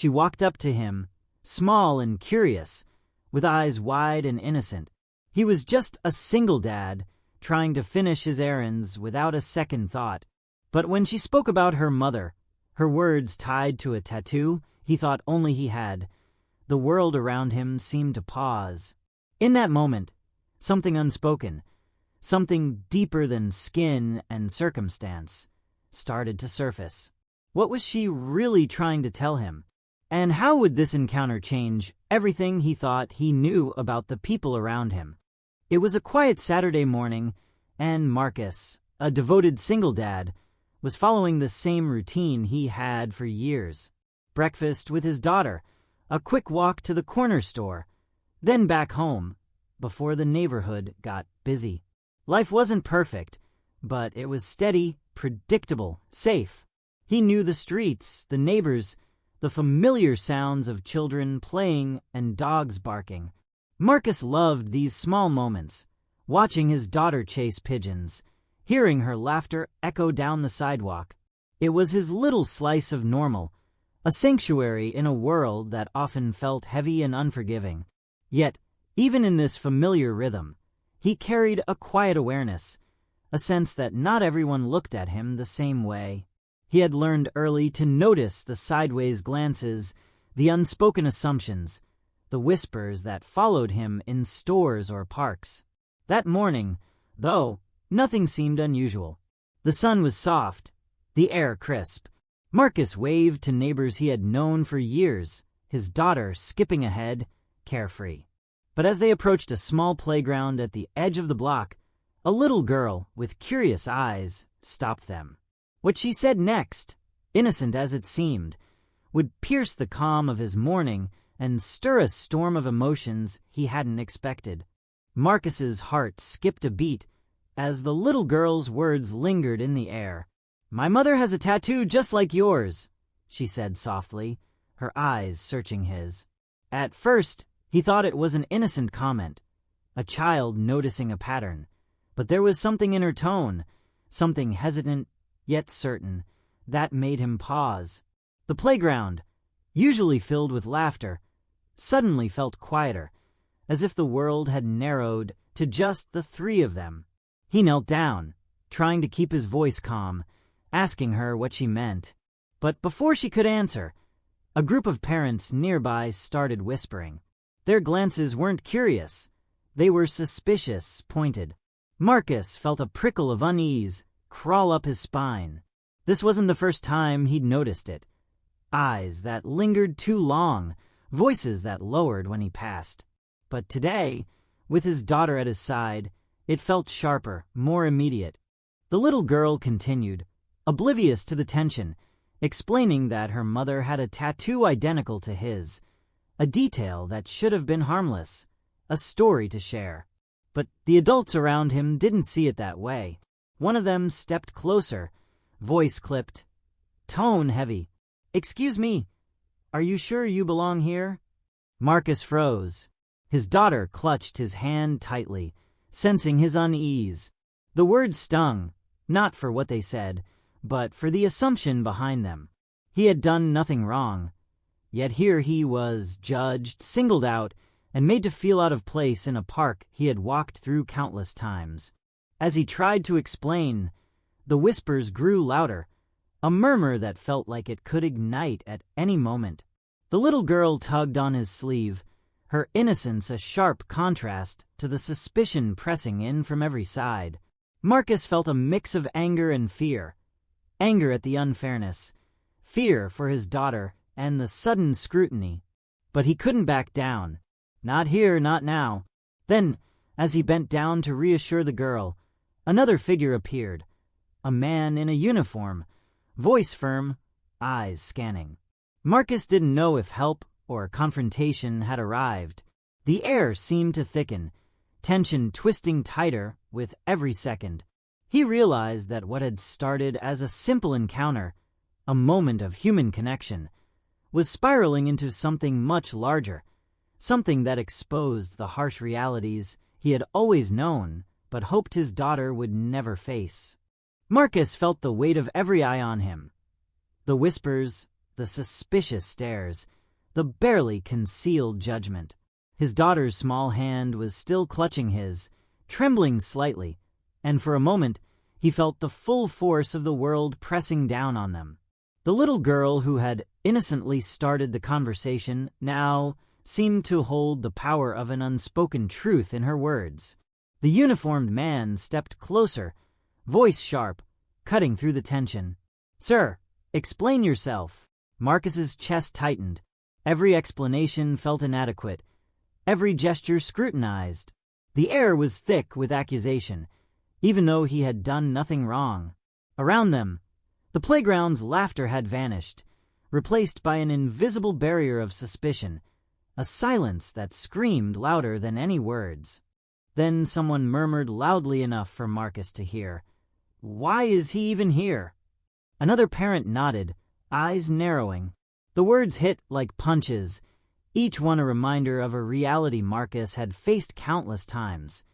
She walked up to him, small and curious, with eyes wide and innocent. He was just a single dad, trying to finish his errands without a second thought. But when she spoke about her mother, her words tied to a tattoo he thought only he had, the world around him seemed to pause. In that moment, something unspoken, something deeper than skin and circumstance, started to surface. What was she really trying to tell him? And how would this encounter change everything he thought he knew about the people around him? It was a quiet Saturday morning, and Marcus, a devoted single dad, was following the same routine he had for years. Breakfast with his daughter, a quick walk to the corner store, then back home, before the neighborhood got busy. Life wasn't perfect, but it was steady, predictable, safe. He knew the streets, the neighbors, the familiar sounds of children playing and dogs barking. Marcus loved these small moments, watching his daughter chase pigeons, hearing her laughter echo down the sidewalk. It was his little slice of normal, a sanctuary in a world that often felt heavy and unforgiving. Yet, even in this familiar rhythm, he carried a quiet awareness, a sense that not everyone looked at him the same way. He had learned early to notice the sideways glances, the unspoken assumptions, the whispers that followed him in stores or parks. That morning, though, nothing seemed unusual. The sun was soft, the air crisp. Marcus waved to neighbors he had known for years, his daughter skipping ahead, carefree. But as they approached a small playground at the edge of the block, a little girl with curious eyes stopped them. What she said next, innocent as it seemed, would pierce the calm of his morning and stir a storm of emotions he hadn't expected. Marcus's heart skipped a beat as the little girl's words lingered in the air. "My mother has a tattoo just like yours," she said softly, her eyes searching his. At first, he thought it was an innocent comment, a child noticing a pattern, but there was something in her tone, something hesitant yet certain, that made him pause. The playground, usually filled with laughter, suddenly felt quieter, as if the world had narrowed to just the three of them. He knelt down, trying to keep his voice calm, asking her what she meant. But before she could answer, a group of parents nearby started whispering. Their glances weren't curious. They were suspicious, pointed. Marcus felt a prickle of unease crawl up his spine. This wasn't the first time he'd noticed it. Eyes that lingered too long, voices that lowered when he passed. But today, with his daughter at his side, it felt sharper, more immediate. The little girl continued, oblivious to the tension, explaining that her mother had a tattoo identical to his, a detail that should have been harmless, a story to share. But the adults around him didn't see it that way. One of them stepped closer, voice clipped, tone heavy. "Excuse me, are you sure you belong here?" Marcus froze. His daughter clutched his hand tightly, sensing his unease. The words stung, not for what they said, but for the assumption behind them. He had done nothing wrong, yet here he was judged, singled out, and made to feel out of place in a park he had walked through countless times. As he tried to explain, the whispers grew louder, a murmur that felt like it could ignite at any moment. The little girl tugged on his sleeve, her innocence a sharp contrast to the suspicion pressing in from every side. Marcus felt a mix of anger and fear. Anger at the unfairness, fear for his daughter and the sudden scrutiny. But he couldn't back down. Not here, not now. Then, as he bent down to reassure the girl, another figure appeared, a man in a uniform, voice firm, eyes scanning. Marcus didn't know if help or confrontation had arrived. The air seemed to thicken, tension twisting tighter with every second. He realized that what had started as a simple encounter, a moment of human connection, was spiraling into something much larger, something that exposed the harsh realities he had always known but hoped his daughter would never face. Marcus felt the weight of every eye on him. The whispers, the suspicious stares, the barely concealed judgment. His daughter's small hand was still clutching his, trembling slightly, and for a moment he felt the full force of the world pressing down on them. The little girl who had innocently started the conversation now seemed to hold the power of an unspoken truth in her words. The uniformed man stepped closer, voice sharp, cutting through the tension. "Sir, explain yourself." Marcus's chest tightened. Every explanation felt inadequate, every gesture scrutinized. The air was thick with accusation, even though he had done nothing wrong. Around them, the playground's laughter had vanished, replaced by an invisible barrier of suspicion, a silence that screamed louder than any words. Then someone murmured loudly enough for Marcus to hear, "Why is he even here?" Another parent nodded, eyes narrowing. The words hit like punches, each one a reminder of a reality Marcus had faced countless times.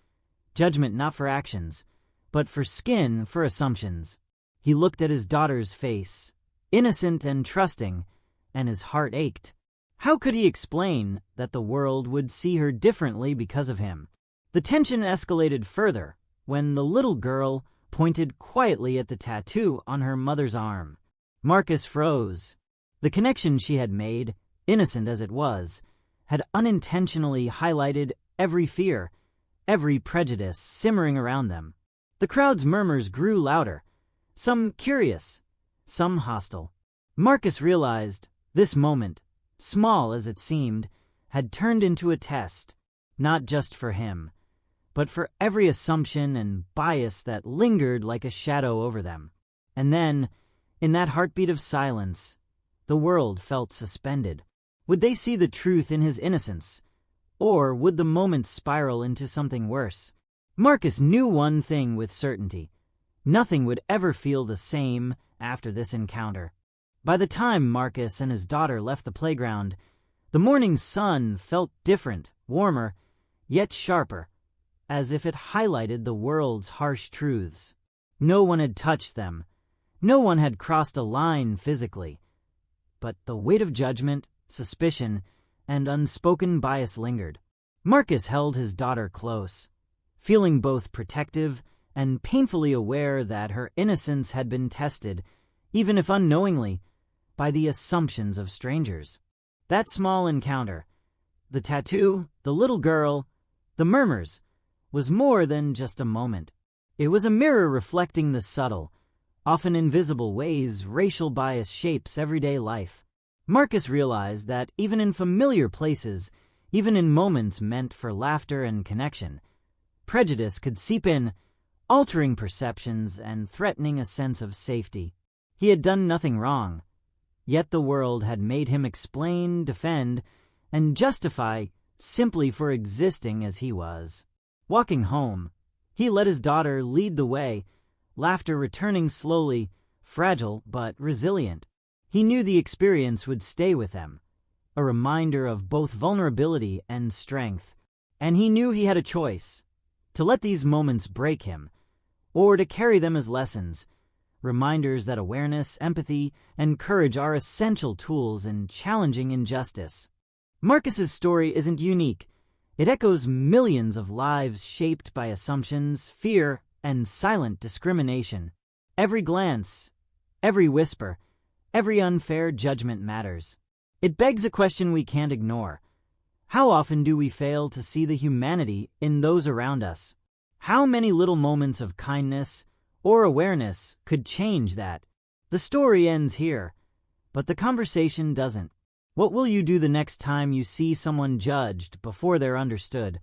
Judgment not for actions, but for skin for assumptions. He looked at his daughter's face, innocent and trusting, and his heart ached. How could he explain that the world would see her differently because of him? The tension escalated further when the little girl pointed quietly at the tattoo on her mother's arm. Marcus froze. The connection she had made, innocent as it was, had unintentionally highlighted every fear, every prejudice simmering around them. The crowd's murmurs grew louder, some curious, some hostile. Marcus realized this moment, small as it seemed, had turned into a test, not just for him, but for every assumption and bias that lingered like a shadow over them. And then, in that heartbeat of silence, the world felt suspended. Would they see the truth in his innocence? Or would the moment spiral into something worse? Marcus knew one thing with certainty. Nothing would ever feel the same after this encounter. By the time Marcus and his daughter left the playground, the morning sun felt different, warmer, yet sharper, as if it highlighted the world's harsh truths. No one had touched them. No one had crossed a line physically. But the weight of judgment, suspicion, and unspoken bias lingered. Marcus held his daughter close, feeling both protective and painfully aware that her innocence had been tested, even if unknowingly, by the assumptions of strangers. That small encounter, the tattoo, the little girl, the murmurs, was more than just a moment. It was a mirror reflecting the subtle, often invisible ways racial bias shapes everyday life. Marcus realized that even in familiar places, even in moments meant for laughter and connection, prejudice could seep in, altering perceptions and threatening a sense of safety. He had done nothing wrong, yet the world had made him explain, defend, and justify simply for existing as he was. Walking home, he let his daughter lead the way, laughter returning slowly, fragile but resilient. He knew the experience would stay with them, a reminder of both vulnerability and strength. And he knew he had a choice, to let these moments break him, or to carry them as lessons, reminders that awareness, empathy, and courage are essential tools in challenging injustice. Marcus's story isn't unique. It echoes millions of lives shaped by assumptions, fear, and silent discrimination. Every glance, every whisper, every unfair judgment matters. It begs a question we can't ignore. How often do we fail to see the humanity in those around us? How many little moments of kindness or awareness could change that? The story ends here, but the conversation doesn't. What will you do the next time you see someone judged before they're understood?